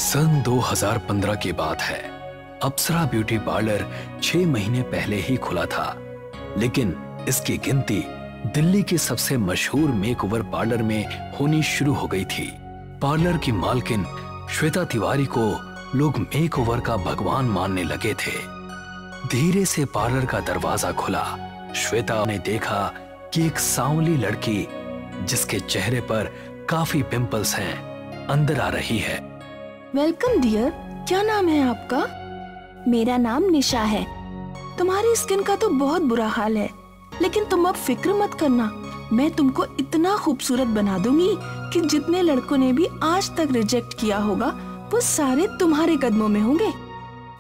सन 2015 की बात है। अप्सरा ब्यूटी पार्लर 6 महीने पहले ही खुला था, लेकिन इसकी गिनती दिल्ली के सबसे मशहूर मेकओवर पार्लर में होनी शुरू हो गई थी। पार्लर की मालकिन श्वेता तिवारी को लोग मेकओवर का भगवान मानने लगे थे। धीरे से पार्लर का दरवाजा खुला। श्वेता ने देखा कि एक सांवली लड़की, जिसके चेहरे पर काफी पिंपल्स हैं, अंदर आ रही है। वेलकम डियर, क्या नाम है आपका? मेरा नाम निशा है। तुम्हारी स्किन का तो बहुत बुरा हाल है, लेकिन तुम अब फिक्र मत करना। मैं तुमको इतना खूबसूरत बना दूंगी कि जितने लड़कों ने भी आज तक रिजेक्ट किया होगा, वो सारे तुम्हारे कदमों में होंगे।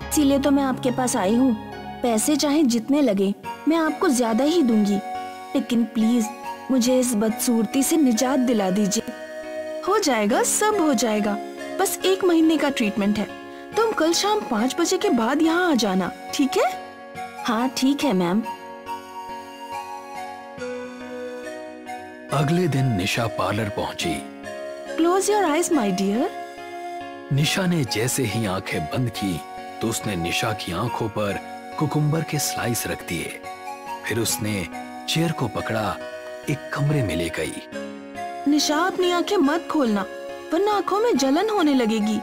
इसीलिए तो मैं आपके पास आई हूँ। पैसे चाहे जितने लगे, मैं आपको ज्यादा ही दूंगी, लेकिन प्लीज मुझे इस बदसूरती से निजात दिला दीजिए। हो जाएगा, सब हो जाएगा। बस 1 महीने का ट्रीटमेंट है। तुम कल शाम 5 बजे के बाद यहाँ आ जाना, ठीक है? हाँ ठीक है मैम। अगले दिन निशा पार्लर पहुंची। Close your eyes my dear. Nisha ने जैसे ही आंखें बंद की तो उसने निशा की आंखों पर कुकुम्बर के स्लाइस रख दिए। फिर उसने चेयर को पकड़ा, एक कमरे में ले गई। निशा, अपनी आंखें मत खोलना, वरना आंखों में जलन होने लगेगी।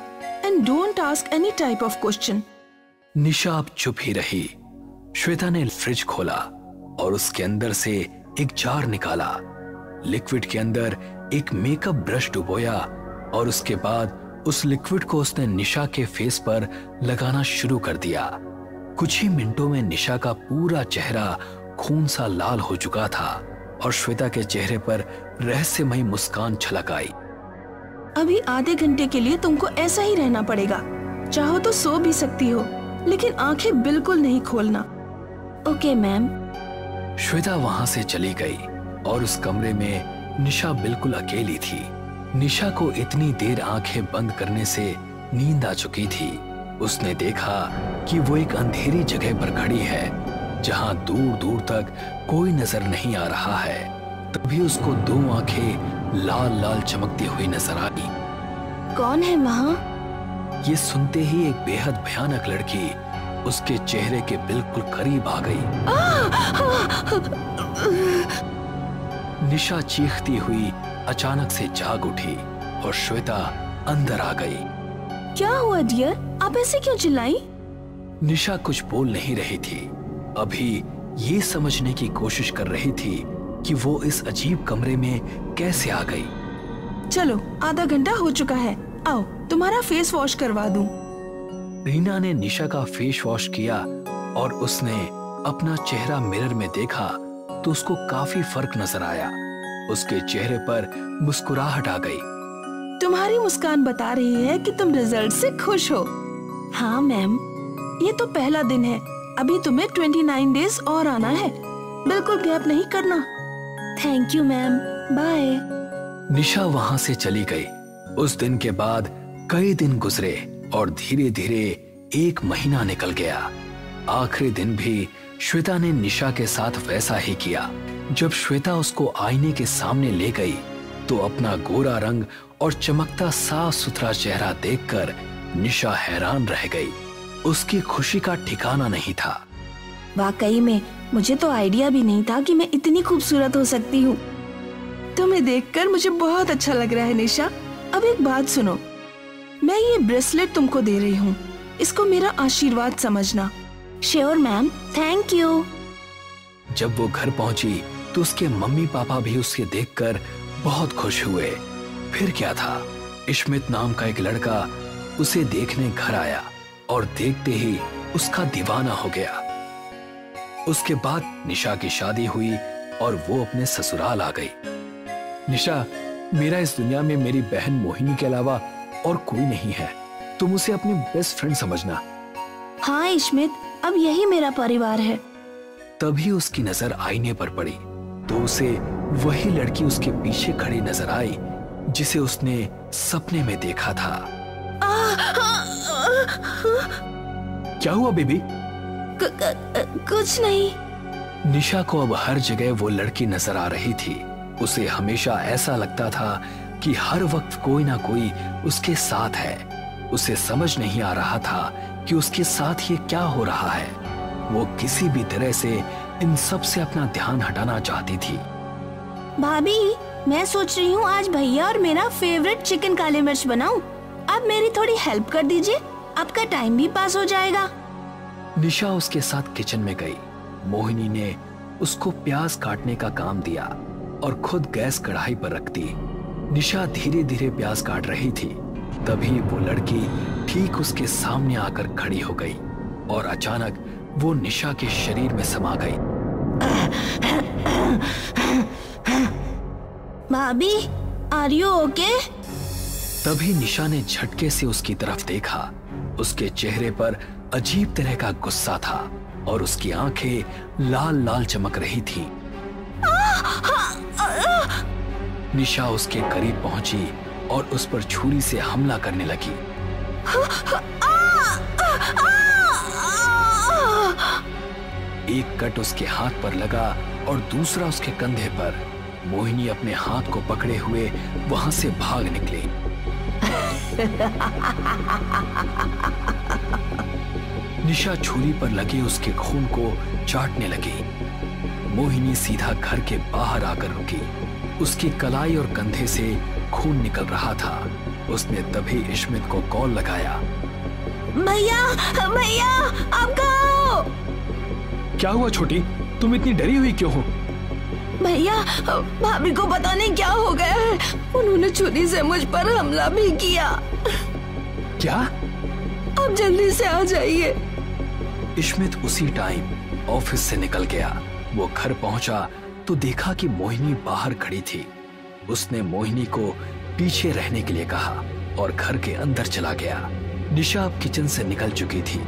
And don't ask any type of question. Nisha अब चुप ही रही। श्वेता ने फ्रिज खोला और उसके अंदर से एक जार निकाला। लिक्विड के अंदर एक मेकअप ब्रश डुबोया और उसके बाद उस लिक्विड को उसने निशा के फेस पर लगाना शुरू कर दिया। कुछ ही मिनटों में निशा का पूरा चेहरा खून सा लाल हो चुका था और श्वेता के चेहरे पर रहस्यमयी मुस्कान छलक आई। अभी आधे घंटे के लिए तुमको ऐसा ही रहना पड़ेगा। चाहो तो सो भी सकती हो, लेकिन आंखें बिल्कुल नहीं खोलना। Okay ma'am. श्वेता वहां से चली गई और उस कमरे में निशा बिल्कुल अकेली थी। निशा को इतनी देर आंखें बंद करने से नींद आ चुकी थी। उसने देखा कि वो एक अंधेरी जगह पर खड़ी है, जहां दूर दूर तक कोई नजर नहीं आ रहा है। तभी उसको 2 आंखें लाल लाल चमकती हुई नजर आई। कौन है वहाँ? ये सुनते ही एक बेहद भयानक लड़की उसके चेहरे के बिल्कुल करीब आ गई। निशा चीखती हुई अचानक से जाग उठी और श्वेता अंदर आ गई। क्या हुआ डियर, आप ऐसे क्यों चिल्लाई? निशा कुछ बोल नहीं रही थी। अभी ये समझने की कोशिश कर रही थी कि वो इस अजीब कमरे में कैसे आ गई। चलो, आधा घंटा हो चुका है, आओ तुम्हारा फेस वॉश करवा दूं। रीना ने निशा का फेस वॉश किया और उसने अपना चेहरा मिरर में देखा तो उसको काफी फर्क नजर आया। उसके चेहरे पर मुस्कुराहट आ गई। तुम्हारी मुस्कान बता रही है कि तुम रिजल्ट से खुश हो। हाँ मैम। ये तो पहला दिन है, अभी तुम्हें 29 डेज और आना है। बिल्कुल गैप नहीं करना। Thank you ma'am, bye. Nisha वहां से चली गई। उस दिन के बाद कई दिन गुजरे और धीरे धीरे 1 महीना निकल गया। आखिरी दिन भी श्वेता ने निशा के साथ वैसा ही किया। जब श्वेता उसको आईने के सामने ले गई तो अपना गोरा रंग और चमकता साफ सुथरा चेहरा देखकर निशा हैरान रह गई। उसकी खुशी का ठिकाना नहीं था। वाकई में मुझे तो आइडिया भी नहीं था कि मैं इतनी खूबसूरत हो सकती हूँ। तुम्हें देखकर मुझे बहुत अच्छा लग रहा है निशा। अब एक बात सुनो, मैं ये ब्रेसलेट तुमको दे रही हूँ, इसको मेरा आशीर्वाद समझना। Sure ma'am, thank you. जब वो घर पहुंची तो उसके मम्मी पापा भी उसे देखकर बहुत खुश हुए। फिर क्या था, इश्मित नाम का एक लड़का उसे देखने घर आया और देखते ही उसका दीवाना हो गया। उसके बाद निशा की शादी हुई और वो अपने ससुराल आ गई। निशा, मेरा इस दुनिया में मेरी बहन मोहिनी के अलावा और कोई नहीं है। तुम उसे अपनी बेस्ट फ्रेंड समझना। हाँ इश्मित, अब यही मेरा परिवार है। तभी उसकी नजर आईने पर पड़ी तो उसे वही लड़की उसके पीछे खड़ी नजर आई जिसे उसने सपने में देखा था। क्या हुआ बेबी? कुछ नहीं। निशा को अब हर जगह वो लड़की नजर आ रही थी। उसे हमेशा ऐसा लगता था कि हर वक्त कोई ना कोई उसके साथ है। उसे समझ नहीं आ रहा था कि उसके साथ ये क्या हो रहा है। वो किसी भी तरह से इन सब से अपना ध्यान हटाना चाहती थी। भाभी, मैं सोच रही हूँ आज भैया और मेरा फेवरेट चिकन काली मिर्च बनाऊं। आप मेरी थोड़ी हेल्प कर दीजिए, आपका टाइम भी पास हो जाएगा। निशा उसके साथ किचन में गई। मोहिनी ने उसको प्याज काटने का काम दिया और खुद गैस कढ़ाई पर रख दी। निशा धीरे धीरे प्याज काट रही थी। तभी वो लड़की ठीक उसके सामने आकर खड़ी हो गई और अचानक वो निशा के शरीर में समा गई। भाभी, आर यू ओके? तभी निशा ने झटके से उसकी तरफ देखा। उसके चेहरे पर अजीब तरह का गुस्सा था और उसकी आंखें लाल लाल चमक रही थीं। निशा उसके करीब पहुंची और उस पर छुरी से हमला करने लगी। एक कट उसके हाथ पर लगा और दूसरा उसके कंधे पर। मोहिनी अपने हाथ को पकड़े हुए वहां से भाग निकली। निशा छुरी पर लगे उसके खून को चाटने लगी। मोहिनी सीधा घर के बाहर आकर रुकी। उसकी कलाई और कंधे से खून निकल रहा था। उसने तभी इश्मित को कॉल लगाया। भैया, भैया, आप कहाँ हो? क्या हुआ छोटी, तुम इतनी डरी हुई क्यों हो? भैया, भाभी को पता नहीं क्या हो गया है। उन्होंने छुरी से मुझ पर हमला भी किया। क्या? आप जल्दी से आ जाइए। इश्मित उसी टाइम ऑफिस से निकल गया। वो घर पहुंचा तो देखा कि मोहिनी बाहर खड़ी थी। उसने मोहिनी को पीछे रहने के लिए कहा और घर के अंदर चला गया। निशा अब किचन से निकल चुकी थी।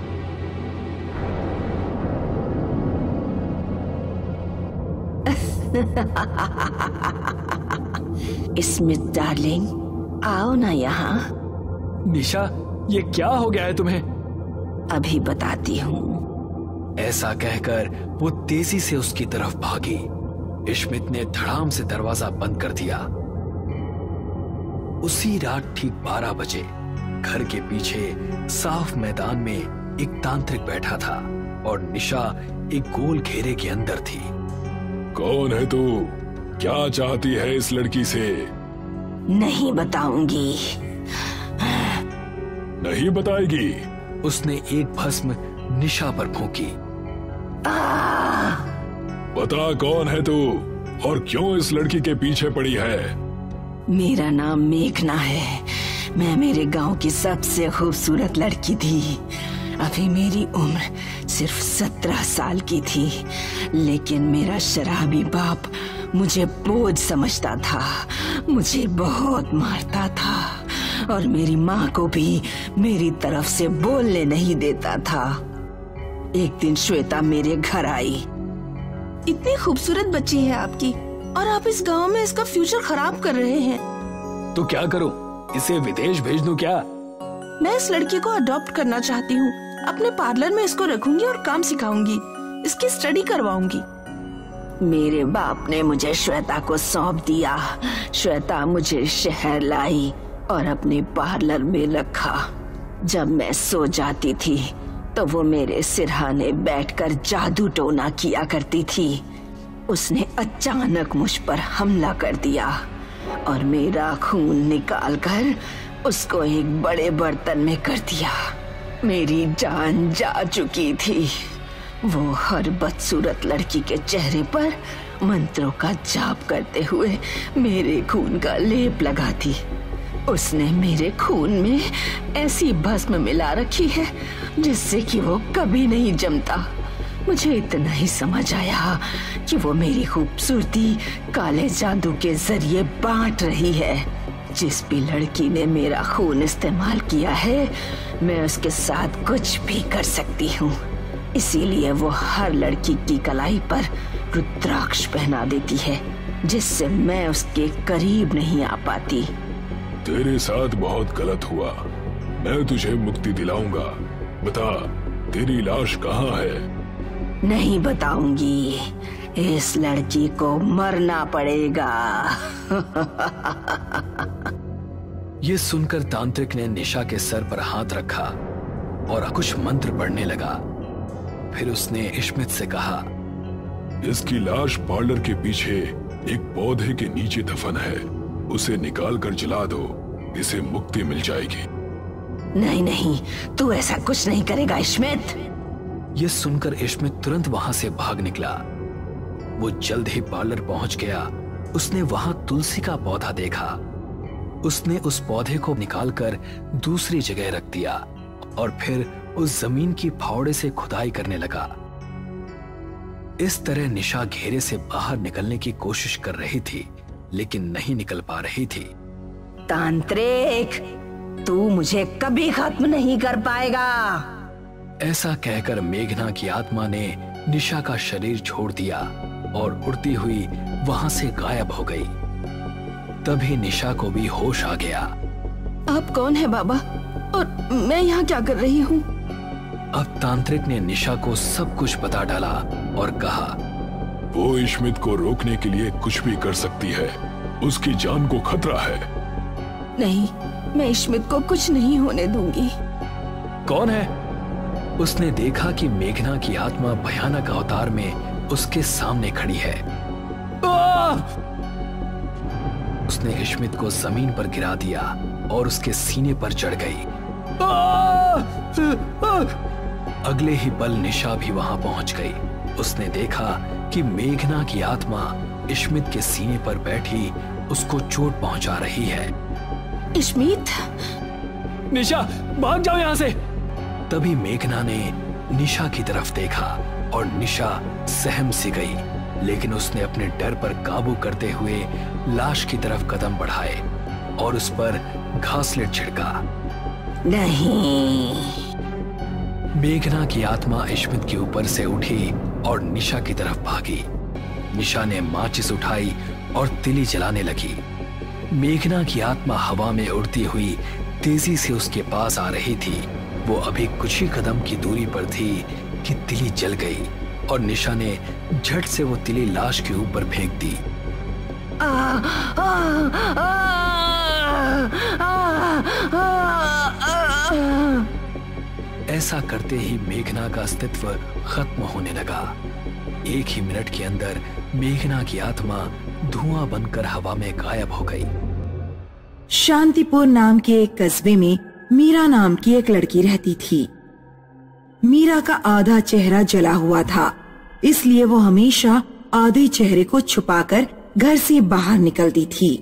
इस्मित डार्लिंग, आओ ना यहाँ। निशा, ये क्या हो गया है तुम्हें? अभी बताती हूँ। ऐसा कहकर वो तेजी से उसकी तरफ भागी। इश्मित ने धड़ाम से दरवाजा बंद कर दिया। उसी रात ठीक 12 बजे घर के पीछे साफ मैदान में एक तांत्रिक बैठा था और निशा एक गोल घेरे के अंदर थी। कौन है तू? क्या चाहती है इस लड़की से? नहीं बताऊंगी। नहीं बताएगी? उसने एक भस्म निशा पर फूंकी। बता कौन है तू और क्यों इस लड़की के पीछे पड़ी है? मेरा नाम मेघना है। मैं मेरे गांव की सबसे खूबसूरत लड़की थी। अभी मेरी उम्र सिर्फ 17 साल की थी, लेकिन मेरा शराबी बाप मुझे बोझ समझता था। मुझे बहुत मारता था और मेरी माँ को भी मेरी तरफ से बोलने नहीं देता था। एक दिन श्वेता मेरे घर आई। इतनी खूबसूरत बच्ची है आपकी और आप इस गांव में इसका फ्यूचर खराब कर रहे हैं। तो क्या करूं? इसे विदेश भेज दूं क्या? मैं इस लड़की को अडॉप्ट करना चाहती हूँ। अपने पार्लर में इसको रखूंगी और काम सिखाऊंगी। इसकी स्टडी करवाऊंगी। मेरे बाप ने मुझे श्वेता को सौंप दिया। श्वेता मुझे शहर लाई और अपने पार्लर में रखा। जब मैं सो जाती थी तो वो मेरे सिरहाने बैठकर जादू टोना किया करती थी। उसने अचानक मुझ पर हमला कर दिया और मेरा खून निकालकर उसको एक बड़े बर्तन में कर दिया। मेरी जान जा चुकी थी। वो हर बदसूरत लड़की के चेहरे पर मंत्रों का जाप करते हुए मेरे खून का लेप लगाती। उसने मेरे खून में ऐसी भस्म मिला रखी है जिससे कि वो कभी नहीं जमता। मुझे इतना ही समझ आया कि वो मेरी खूबसूरती काले जादू के जरिए बांट रही है। जिस भी लड़की ने मेरा खून इस्तेमाल किया है, मैं उसके साथ कुछ भी कर सकती हूँ। इसीलिए वो हर लड़की की कलाई पर रुद्राक्ष पहना देती है, जिससे मैं उसके करीब नहीं आ पाती। तेरे साथ बहुत गलत हुआ। मैं तुझे मुक्ति दिलाऊंगा। बता, तेरी लाश कहाँ है? नहीं बताऊंगी। इस लड़की को मरना पड़ेगा। ये सुनकर तांत्रिक ने निशा के सर पर हाथ रखा और कुछ मंत्र पढ़ने लगा। फिर उसने इश्मित से कहा, इसकी लाश पार्लर के पीछे एक पौधे के नीचे दफन है, उसे निकाल कर जला दो, इसे मुक्ति मिल जाएगी। नहीं नहीं, तू ऐसा कुछ नहीं करेगा इश्मित। ये सुनकर इश्मित तुरंत वहां से भाग निकला। वो जल्द ही पार्लर पहुंच गया। उसने वहां तुलसी का पौधा देखा। उसने उस पौधे को निकालकर दूसरी जगह रख दिया और फिर उस जमीन की फावड़े से खुदाई करने लगा। इस तरह निशा घेरे से बाहर निकलने की कोशिश कर रही थी, लेकिन नहीं निकल पा रही थी। तांत्रिक, तू मुझे कभी खत्म नहीं कर पाएगा। ऐसा कहकर मेघना की आत्मा ने निशा का शरीर छोड़ दिया और उड़ती हुई वहां से गायब हो गई। तभी निशा को भी होश आ गया। आप कौन है बाबा, और मैं यहाँ क्या कर रही हूँ? अब तांत्रिक ने निशा को सब कुछ बता डाला और कहा, वो इश्मित को रोकने के लिए कुछ भी कर सकती है, उसकी जान को खतरा है। नहीं, मैं इश्मित को कुछ नहीं होने दूंगी। कौन है? उसने देखा कि मेघना की आत्मा भयानक अवतार में उसके सामने खड़ी है। उसने इश्मित को जमीन पर गिरा दिया और उसके सीने पर चढ़ गई। अगले ही पल निशा भी वहां पहुंच गई। उसने देखा कि मेघना की आत्मा इश्मित के सीने पर बैठी उसको चोट पहुंचा रही है। इश्मित, निशा भाग जाओ यहां से। तभी मेघना ने निशा की तरफ देखा और निशा सहम सी गई, लेकिन उसने अपने डर पर काबू करते हुए लाश की तरफ कदम बढ़ाए और उस पर घासलेट छिड़का। नहीं। मेघना की आत्मा इश्मित के ऊपर से उठी और निशा की तरफ भागी। निशा ने माचिस उठाई और तिली जलाने लगी। मेघना की आत्मा हवा में उड़ती हुई तेजी से उसके पास आ रही थी। वो अभी कुछ ही कदम की दूरी पर थी कि तिली जल गई और निशा ने झट से वो तिली लाश के ऊपर फेंक दी। ऐसा करते ही मेघना का अस्तित्व खत्म होने लगा। एक ही मिनट के अंदर मेघना की आत्मा धुआं बनकर हवा में गायब हो गई। शांतिपुर नाम के एक कस्बे में मीरा नाम की एक लड़की रहती थी। मीरा का आधा चेहरा जला हुआ था, इसलिए वो हमेशा आधे चेहरे को छुपाकर घर से बाहर निकलती थी।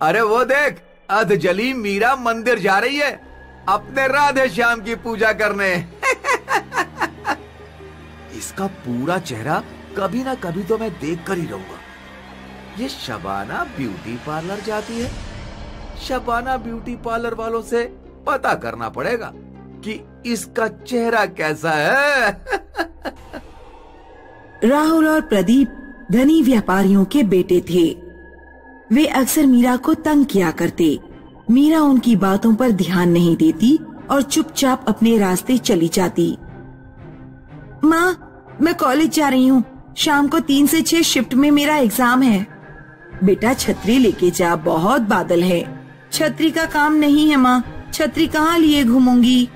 अरे वो देख, अध जली मीरा मंदिर जा रही है अपने राधे श्याम की पूजा करने। इसका पूरा चेहरा कभी ना कभी तो मैं देख कर ही रहूंगा। ये शबाना ब्यूटी पार्लर जाती है। शबाना ब्यूटी पार्लर वालों से पता करना पड़ेगा कि इसका चेहरा कैसा है। राहुल और प्रदीप धनी व्यापारियों के बेटे थे। वे अक्सर मीरा को तंग किया करते। मीरा उनकी बातों पर ध्यान नहीं देती और चुपचाप अपने रास्ते चली जाती। माँ, मैं कॉलेज जा रही हूँ। शाम को 3 से 6 शिफ्ट में मेरा एग्जाम है। बेटा छतरी लेके जा, बहुत बादल है। छतरी का काम नहीं है माँ, छतरी कहाँ लिए घूमूंगी।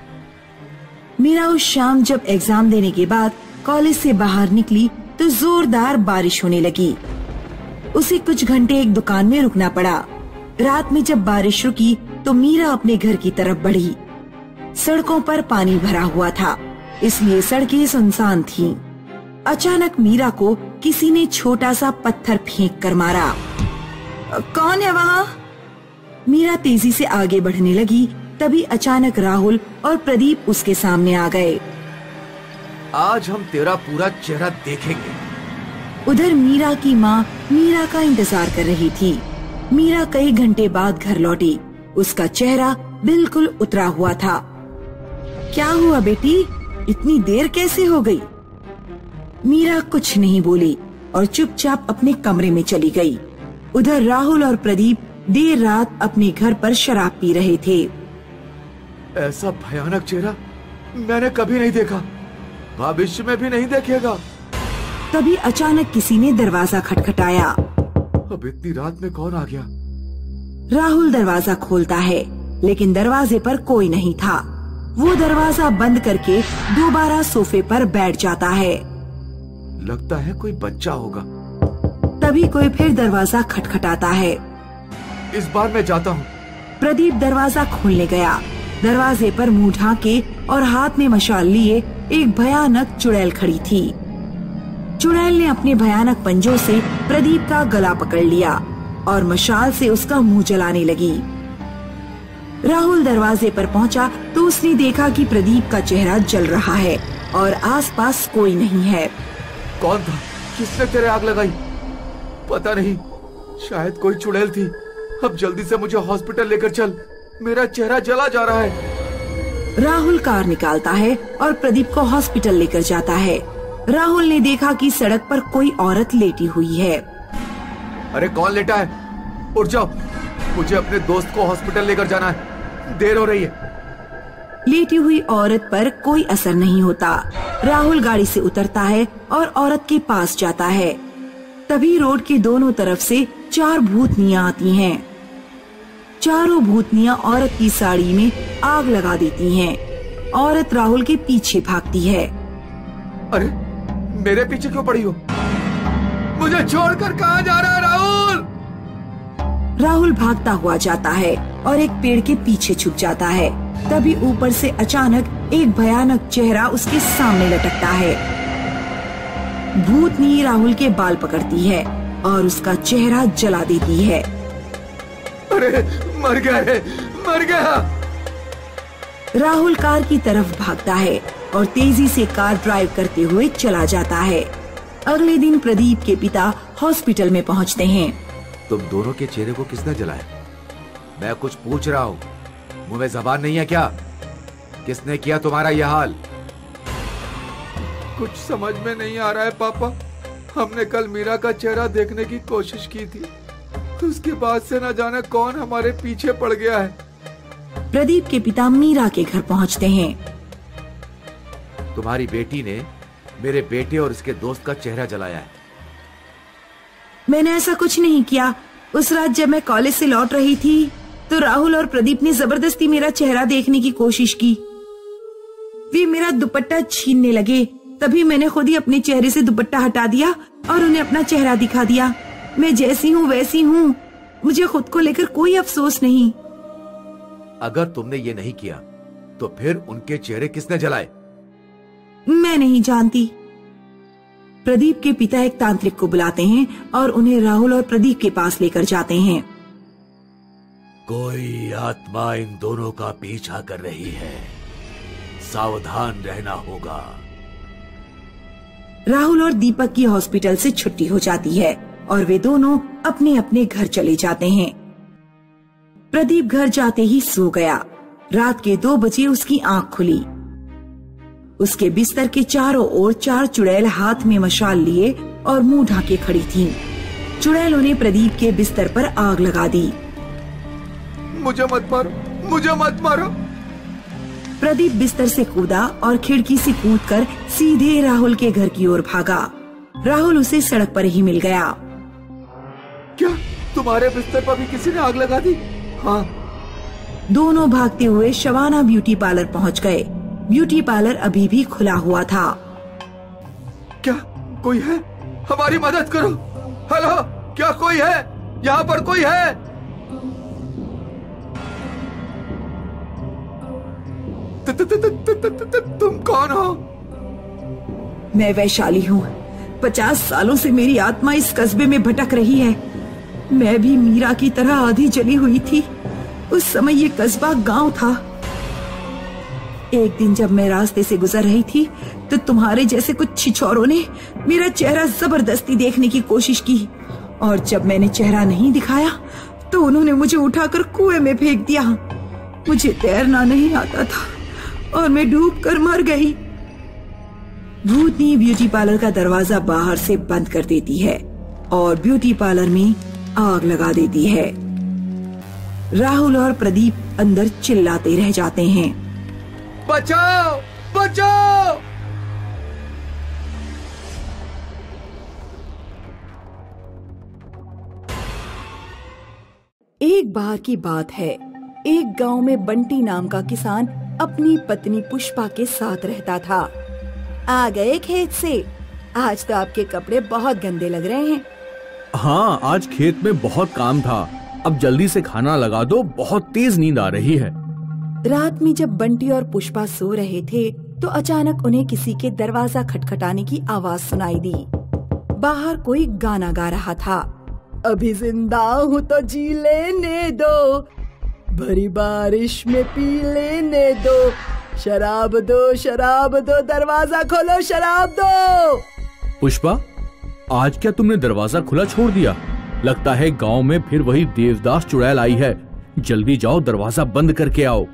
मीरा उस शाम जब एग्जाम देने के बाद कॉलेज से बाहर निकली तो जोरदार बारिश होने लगी। उसे कुछ घंटे एक दुकान में रुकना पड़ा। रात में जब बारिश रुकी तो मीरा अपने घर की तरफ बढ़ी। सड़कों पर पानी भरा हुआ था, इसलिए सड़कें सुनसान थीं। अचानक मीरा को किसी ने छोटा सा पत्थर फेंक कर मारा। कौन है वहाँ? मीरा तेजी से आगे बढ़ने लगी, तभी अचानक राहुल और प्रदीप उसके सामने आ गए। आज हम तेरा पूरा चेहरा देखेंगे। उधर मीरा की माँ मीरा का इंतजार कर रही थी। मीरा कई घंटे बाद घर लौटी। उसका चेहरा बिल्कुल उतरा हुआ था। क्या हुआ बेटी, इतनी देर कैसे हो गई? मीरा कुछ नहीं बोली और चुपचाप अपने कमरे में चली गई। उधर राहुल और प्रदीप देर रात अपने घर पर शराब पी रहे थे। ऐसा भयानक चेहरा मैंने कभी नहीं देखा, भविष्य में भी नहीं देखेगा। तभी अचानक किसी ने दरवाजा खटखटाया। अब इतनी रात में कौन आ गया? राहुल दरवाजा खोलता है, लेकिन दरवाजे पर कोई नहीं था। वो दरवाजा बंद करके दोबारा सोफे पर बैठ जाता है। लगता है कोई बच्चा होगा। तभी कोई फिर दरवाजा खटखटाता है। इस बार मैं जाता हूँ। प्रदीप दरवाजा खोलने गया। दरवाजे पर मुंह ढांके और हाथ में मशाल लिए एक भयानक चुड़ैल खड़ी थी। चुड़ैल ने अपने भयानक पंजों से प्रदीप का गला पकड़ लिया और मशाल से उसका मुंह जलाने लगी। राहुल दरवाजे पर पहुंचा तो उसने देखा कि प्रदीप का चेहरा जल रहा है और आसपास कोई नहीं है। कौन था? किसने तेरे आग लगाई? पता नहीं, शायद कोई चुड़ैल थी। अब जल्दी से मुझे हॉस्पिटल लेकर चल, मेरा चेहरा जला जा रहा है। राहुल कार निकालता है और प्रदीप को हॉस्पिटल लेकर जाता है। राहुल ने देखा कि सड़क पर कोई औरत लेटी हुई है। अरे कौन लेटा है? उठ जाओ, मुझे अपने दोस्त को हॉस्पिटल लेकर जाना है, देर हो रही है। लेटी हुई औरत पर कोई असर नहीं होता। राहुल गाड़ी से उतरता है और औरत के पास जाता है। तभी रोड के दोनों तरफ से 4 भूतनियां आती हैं। चारों भूतनियां औरत की साड़ी में आग लगा देती हैं। औरत राहुल के पीछे भागती है। अरे मेरे पीछे क्यों पड़ी हो? मुझे छोड़कर कहाँ जा रहा है राहुल? राहुल भागता हुआ जाता है और एक पेड़ के पीछे छुप जाता है। तभी ऊपर से अचानक एक भयानक चेहरा उसके सामने लटकता है। भूतनी राहुल के बाल पकड़ती है और उसका चेहरा जला देती है। अरे मर गया है, मर गया। राहुल कार की तरफ भागता है और तेजी से कार ड्राइव करते हुए चला जाता है। अगले दिन प्रदीप के पिता हॉस्पिटल में पहुंचते हैं। तुम दोनों के चेहरे को किसने जलाया? मैं कुछ पूछ रहा हूँ, मुंह में जबान नहीं है क्या? किसने किया तुम्हारा यह हाल? कुछ समझ में नहीं आ रहा है पापा। हमने कल मीरा का चेहरा देखने की कोशिश की थी, उसके बाद से न जाने कौन हमारे पीछे पड़ गया है। प्रदीप के पिता मीरा के घर पहुंचते हैं। तुम्हारी बेटी ने मेरे बेटे और इसके दोस्त का चेहरा जलाया है। मैंने ऐसा कुछ नहीं किया। उस रात जब मैं कॉलेज से लौट रही थी तो राहुल और प्रदीप ने जबरदस्ती मेरा चेहरा देखने की कोशिश की। वे मेरा दुपट्टा छीनने लगे। तभी मैंने खुद ही अपने चेहरे से दुपट्टा हटा दिया और उन्हें अपना चेहरा दिखा दिया। मैं जैसी हूँ वैसी हूँ, मुझे खुद को लेकर कोई अफसोस नहीं। अगर तुमने ये नहीं किया तो फिर उनके चेहरे किसने जलाए? मैं नहीं जानती। प्रदीप के पिता एक तांत्रिक को बुलाते हैं और उन्हें राहुल और प्रदीप के पास लेकर जाते हैं। कोई आत्मा इन दोनों का पीछा कर रही है, सावधान रहना होगा। राहुल और दीपक की हॉस्पिटल से छुट्टी हो जाती है और वे दोनों अपने अपने घर चले जाते हैं। प्रदीप घर जाते ही सो गया। रात के 2 बजे उसकी आंख खुली। उसके बिस्तर के चारों ओर 4 चुड़ैल हाथ में मशाल लिए और मुंह ढाके खड़ी थीं। चुड़ैलों ने प्रदीप के बिस्तर पर आग लगा दी। मुझे मत मारो, मुझे मत मारो। प्रदीप बिस्तर से कूदा और खिड़की से कूदकर सीधे राहुल के घर की ओर भागा। राहुल उसे सड़क पर ही मिल गया। क्या तुम्हारे बिस्तर पर भी किसी ने आग लगा दी? हाँ। दोनों भागते हुए शबाना ब्यूटी पार्लर पहुंच गए। ब्यूटी पार्लर अभी भी खुला हुआ था। क्या कोई है? हमारी मदद करो। हेलो, क्या कोई है? यहाँ पर कोई है? तुम कौन हो? मैं वैशाली हूँ। 50 सालों से मेरी आत्मा इस कस्बे में भटक रही है। मैं भी मीरा की तरह आधी जली हुई थी। उस समय ये कस्बा गांव था। एक दिन जब मैं रास्ते से गुजर रही थी तो तुम्हारे जैसे कुछ छिछोरों ने मेरा चेहरा जबरदस्ती देखने की कोशिश की और जब मैंने चेहरा नहीं दिखाया तो उन्होंने मुझे उठाकर कुएं में फेंक दिया। मुझे तैरना नहीं आता था और मैं डूबकर मर गई। भूतनी ब्यूटी पार्लर का दरवाजा बाहर से बंद कर देती है और ब्यूटी पार्लर में आग लगा देती है। राहुल और प्रदीप अंदर चिल्लाते रह जाते हैं, बचाओ, बचाओ। एक एक बार की बात है, एक गांव में बंटी नाम का किसान अपनी पत्नी पुष्पा के साथ रहता था। आ गए खेत से? आज तो आपके कपड़े बहुत गंदे लग रहे हैं। हाँ, आज खेत में बहुत काम था। अब जल्दी से खाना लगा दो, बहुत तेज नींद आ रही है। रात में जब बंटी और पुष्पा सो रहे थे तो अचानक उन्हें किसी के दरवाजा खटखटाने की आवाज सुनाई दी। बाहर कोई गाना गा रहा था। अभी जिंदा हूँ तो जी लेने दो, भरी बारिश में पी लेने दो, शराब दो, दरवाजा खोलो, शराब दो। पुष्पा, आज क्या तुमने दरवाजा खुला छोड़ दिया? लगता है गांव में फिर वही देवदास चुड़ैल आई है। जल्दी जाओ, दरवाजा बंद करके आओ।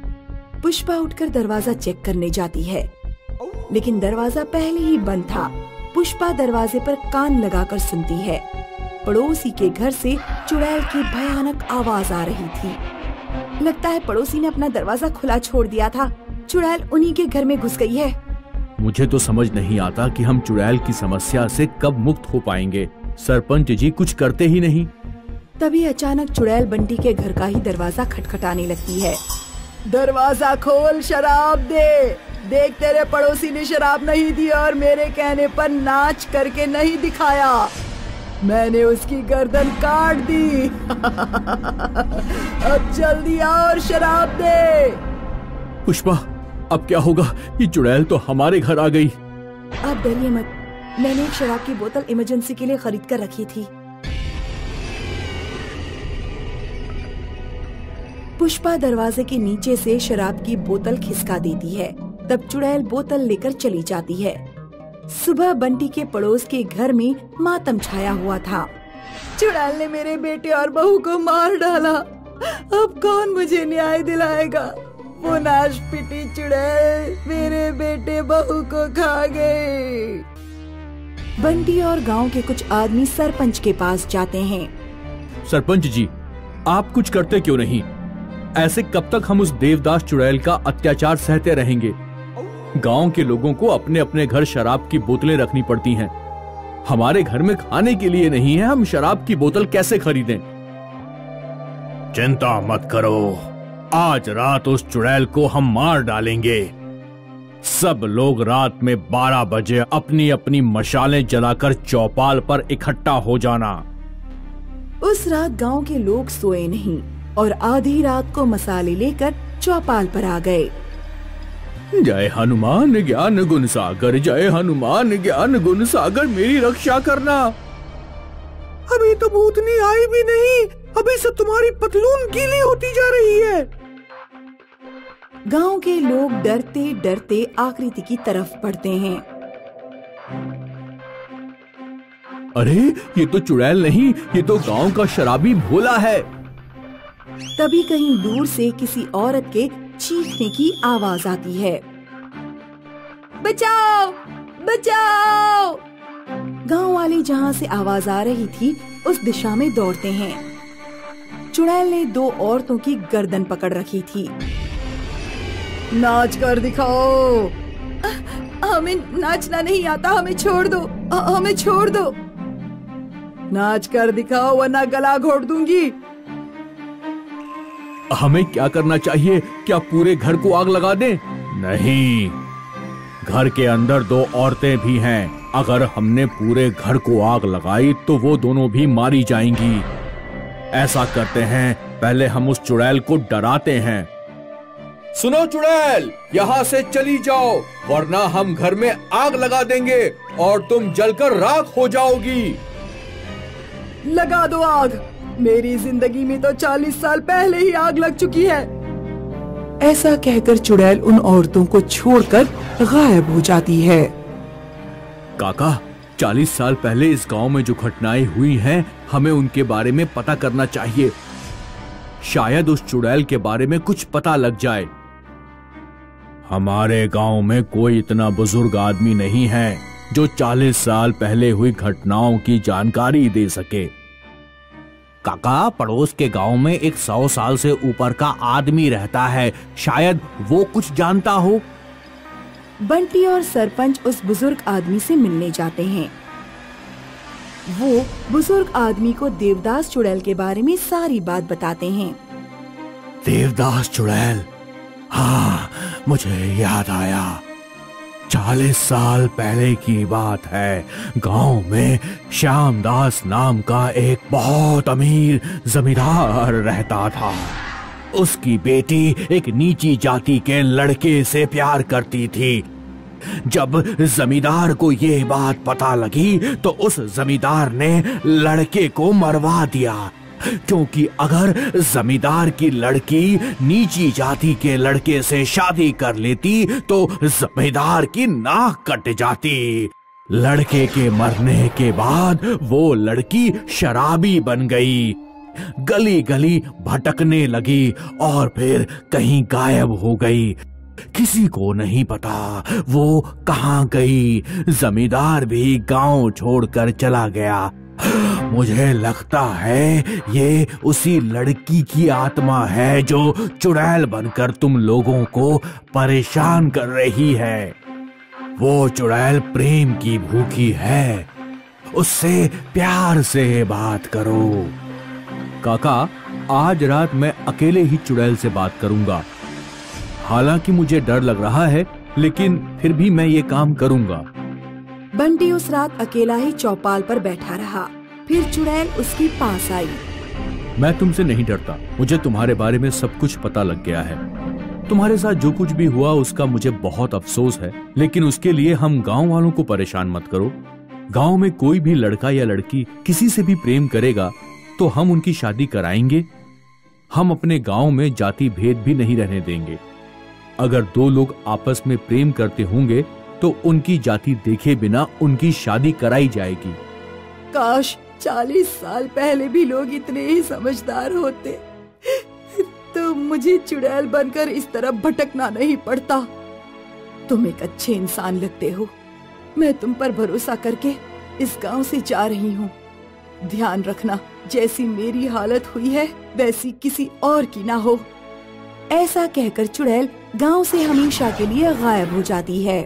पुष्पा उठकर दरवाजा चेक करने जाती है, लेकिन दरवाजा पहले ही बंद था। पुष्पा दरवाजे पर कान लगाकर सुनती है। पड़ोसी के घर से चुड़ैल की भयानक आवाज आ रही थी। लगता है पड़ोसी ने अपना दरवाजा खुला छोड़ दिया था। चुड़ैल उन्हीं के घर में घुस गई है। मुझे तो समझ नहीं आता कि हम चुड़ैल की समस्या से कब मुक्त हो पाएंगे। सरपंच जी कुछ करते ही नहीं। तभी अचानक चुड़ैल बंटी के घर का ही दरवाजा खटखटाने लगती है। दरवाजा खोल, शराब दे। देख, तेरे पड़ोसी ने शराब नहीं दी और मेरे कहने पर नाच करके नहीं दिखाया। मैंने उसकी गर्दन काट दी। अब जल्दी आ और शराब दे। पुष्पा, अब क्या होगा? ये चुड़ैल तो हमारे घर आ गई। आप डरिए मत, मैंने एक शराब की बोतल इमरजेंसी के लिए खरीद कर रखी थी। पुष्पा दरवाजे के नीचे से शराब की बोतल खिसका देती है। तब चुड़ैल बोतल लेकर चली जाती है। सुबह बंटी के पड़ोस के घर में मातम छाया हुआ था। चुड़ैल ने मेरे बेटे और बहू को मार डाला। अब कौन मुझे न्याय दिलाएगा? वो नाश पिटी चुड़ैल मेरे बेटे बहू को खा गए। बंटी और गांव के कुछ आदमी सरपंच के पास जाते हैं। सरपंच जी, आप कुछ करते क्यों नहीं? ऐसे कब तक हम उस देवदास चुड़ैल का अत्याचार सहते रहेंगे? गांव के लोगों को अपने अपने घर शराब की बोतलें रखनी पड़ती हैं। हमारे घर में खाने के लिए नहीं है, हम शराब की बोतल कैसे खरीदें? चिंता मत करो, आज रात उस चुड़ैल को हम मार डालेंगे। सब लोग रात में 12 बजे अपनी अपनी मशालें जलाकर चौपाल पर इकट्ठा हो जाना। उस रात गांव के लोग सोए नहीं और आधी रात को मसाले लेकर चौपाल पर आ गए। जय हनुमान ज्ञान गुण सागर, जय हनुमान ज्ञान गुण सागर, मेरी रक्षा करना। अभी तो भूतनी आई भी नहीं, अभी से तुम्हारी पतलून गीली होती जा रही है। गांव के लोग डरते डरते आकृति की तरफ बढ़ते हैं। अरे, ये तो चुड़ैल नहीं, ये तो गांव का शराबी भोला है। तभी कहीं दूर से किसी औरत के चीखने की आवाज आती है। बचाओ, बचाओ! गांव वाले जहां से आवाज आ रही थी उस दिशा में दौड़ते हैं। चुड़ैल ने 2 औरतों की गर्दन पकड़ रखी थी। नाच कर दिखाओ। हमें नाचना नहीं आता, हमें छोड़ दो, हमें छोड़ दो। नाच कर दिखाओ वरना गला घोट दूंगी। हमें क्या करना चाहिए? क्या पूरे घर को आग लगा दें? नहीं, घर के अंदर 2 औरतें भी हैं। अगर हमने पूरे घर को आग लगाई तो वो दोनों भी मारी जाएंगी। ऐसा करते हैं, पहले हम उस चुड़ैल को डराते हैं। सुनो चुड़ैल, यहाँ से चली जाओ वरना हम घर में आग लगा देंगे और तुम जलकर राख हो जाओगी। लगा दो आग, मेरी जिंदगी में तो 40 साल पहले ही आग लग चुकी है। ऐसा कहकर चुड़ैल उन औरतों को छोड़कर गायब हो जाती है। काका, 40 साल पहले इस गांव में जो घटनाएं हुई हैं, हमें उनके बारे में पता करना चाहिए। शायद उस चुड़ैल के बारे में कुछ पता लग जाए। हमारे गांव में कोई इतना बुजुर्ग आदमी नहीं है जो 40 साल पहले हुई घटनाओं की जानकारी दे सके। काका, पड़ोस के गांव में एक 100 साल से ऊपर का आदमी रहता है, शायद वो कुछ जानता हो। बंटी और सरपंच उस बुजुर्ग आदमी से मिलने जाते हैं। वो बुजुर्ग आदमी को देवदास चुड़ैल के बारे में सारी बात बताते हैं। देवदास चुड़ैल, हाँ मुझे याद आया। 40 साल पहले की बात है। गांव में श्यामदास नाम का एक बहुत अमीर जमींदार रहता था। उसकी बेटी एक नीची जाति के लड़के से प्यार करती थी। जब जमींदार को ये बात पता लगी तो उस जमींदार ने लड़के को मरवा दिया, क्योंकि अगर जमींदार की लड़की नीची जाति के लड़के से शादी कर लेती तो जमींदार की नाक कट जाती। लड़के के मरने के बाद वो लड़की शराबी बन गई, गली गली भटकने लगी और फिर कहीं गायब हो गई। किसी को नहीं पता वो कहाँ गई। जमींदार भी गांव छोड़कर चला गया। मुझे लगता है ये उसी लड़की की आत्मा है जो चुड़ैल बनकर तुम लोगों को परेशान कर रही है। वो चुड़ैल प्रेम की भूखी है, उससे प्यार से बात करो। काका, आज रात मैं अकेले ही चुड़ैल से बात करूंगा। हालांकि मुझे डर लग रहा है, लेकिन फिर भी मैं ये काम करूंगा। बंटी उस रात अकेला ही चौपाल पर बैठा रहा। फिर चुड़ैल उसके पास आई। मैं तुमसे नहीं डरता। मुझे तुम्हारे बारे में सब कुछ पता लग गया है। तुम्हारे साथ जो कुछ भी हुआ उसका मुझे बहुत अफसोस है, लेकिन उसके लिए हम गांव वालों को परेशान मत करो। गांव में कोई भी लड़का या लड़की किसी से भी प्रेम करेगा तो हम उनकी शादी कराएंगे। हम अपने गांव में जाति भेद भी नहीं रहने देंगे। अगर दो लोग आपस में प्रेम करते होंगे तो उनकी जाति देखे बिना उनकी शादी कराई जाएगी। काश 40 साल पहले भी लोग इतने ही समझदार होते तो मुझे चुड़ैल बनकर इस तरह भटकना नहीं पड़ता। तुम एक अच्छे इंसान लगते हो। मैं तुम पर भरोसा करके इस गांव से जा रही हूँ। ध्यान रखना, जैसी मेरी हालत हुई है वैसी किसी और की ना हो। ऐसा कहकर चुड़ैल गांव से हमेशा के लिए गायब हो जाती है।